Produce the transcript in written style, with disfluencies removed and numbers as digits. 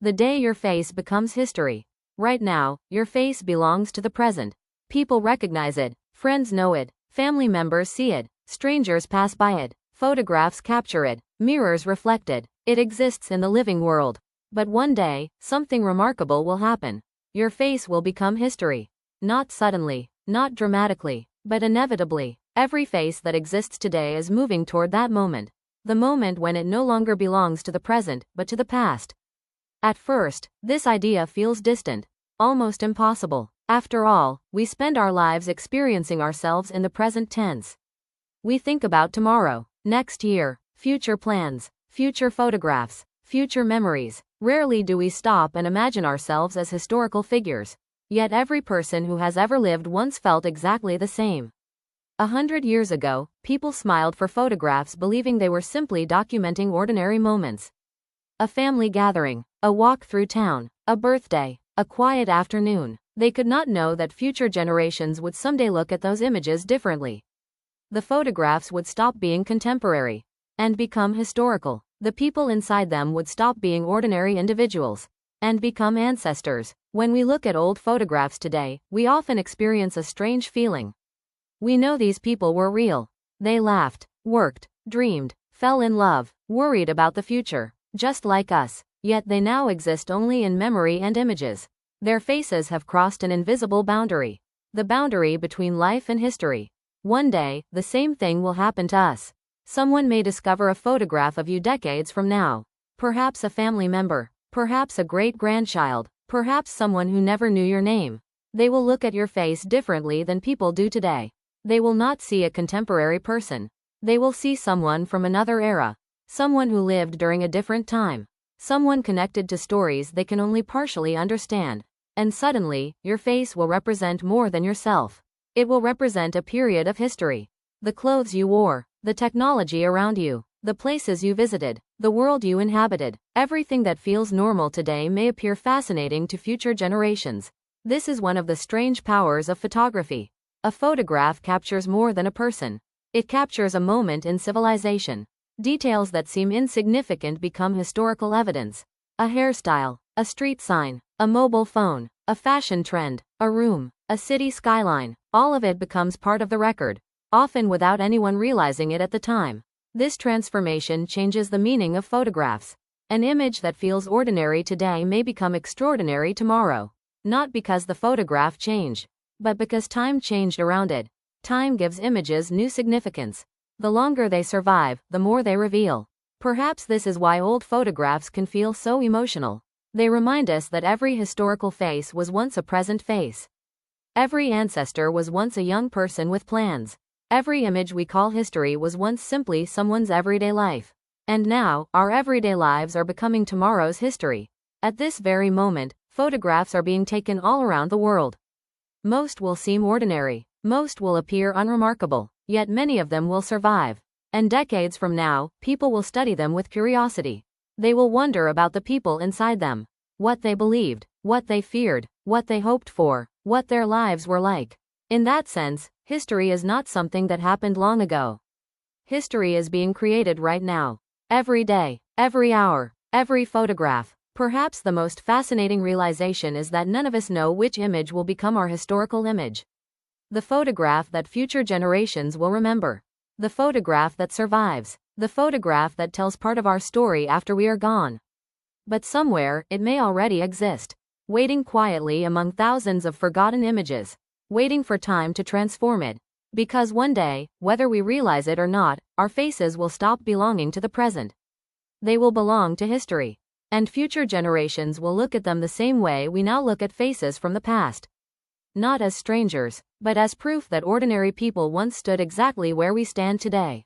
The day your face becomes history. Right now, your face belongs to the present. People recognize it, friends know it, family members see it, strangers pass by it, photographs capture it, mirrors reflect it. It exists in the living world. But one day, something remarkable will happen. Your face will become history. Not suddenly, not dramatically, but inevitably. Every face that exists today is moving toward that moment. The moment when it no longer belongs to the present, but to the past. At first, this idea feels distant, almost impossible. After all, we spend our lives experiencing ourselves in the present tense. We think about tomorrow, next year, future plans, future photographs, future memories. Rarely do we stop and imagine ourselves as historical figures. Yet every person who has ever lived once felt exactly the same. 100 years ago, people smiled for photographs believing they were simply documenting ordinary moments. A family gathering, a walk through town, a birthday, a quiet afternoon. They could not know that future generations would someday look at those images differently. The photographs would stop being contemporary and become historical. The people inside them would stop being ordinary individuals and become ancestors. When we look at old photographs today, we often experience a strange feeling. We know these people were real. They laughed, worked, dreamed, fell in love, worried about the future, just like us. Yet they now exist only in memory and images. Their faces have crossed an invisible boundary. The boundary between life and history. One day, the same thing will happen to us. Someone may discover a photograph of you decades from now. Perhaps a family member. Perhaps a great-grandchild. Perhaps someone who never knew your name. They will look at your face differently than people do today. They will not see a contemporary person. They will see someone from another era. Someone who lived during a different time. Someone connected to stories they can only partially understand. And suddenly, your face will represent more than yourself. It will represent a period of history. The clothes you wore, the technology around you, the places you visited, the world you inhabited. Everything that feels normal today may appear fascinating to future generations. This is one of the strange powers of photography. A photograph captures more than a person. It captures a moment in civilization. Details that seem insignificant become historical evidence. A hairstyle, a street sign, a mobile phone, a fashion trend, a room, a city skyline. All of it becomes part of the record, often without anyone realizing it at the time. This transformation changes the meaning of photographs. An image that feels ordinary today may become extraordinary tomorrow. Not because the photograph changed, but because time changed around it. Time gives images new significance. The longer they survive, the more they reveal. Perhaps this is why old photographs can feel so emotional. They remind us that every historical face was once a present face. Every ancestor was once a young person with plans. Every image we call history was once simply someone's everyday life. And now, our everyday lives are becoming tomorrow's history. At this very moment, photographs are being taken all around the world. Most will seem ordinary. Most will appear unremarkable. Yet many of them will survive. And decades from now, people will study them with curiosity. They will wonder about the people inside them. What they believed, what they feared, what they hoped for, what their lives were like. In that sense, history is not something that happened long ago. History is being created right now. Every day, every hour, every photograph. Perhaps the most fascinating realization is that none of us know which image will become our historical image. The photograph that future generations will remember. The photograph that survives. The photograph that tells part of our story after we are gone. But somewhere, it may already exist. Waiting quietly among thousands of forgotten images. Waiting for time to transform it. Because one day, whether we realize it or not, our faces will stop belonging to the present. They will belong to history. And future generations will look at them the same way we now look at faces from the past. Not as strangers, but as proof that ordinary people once stood exactly where we stand today.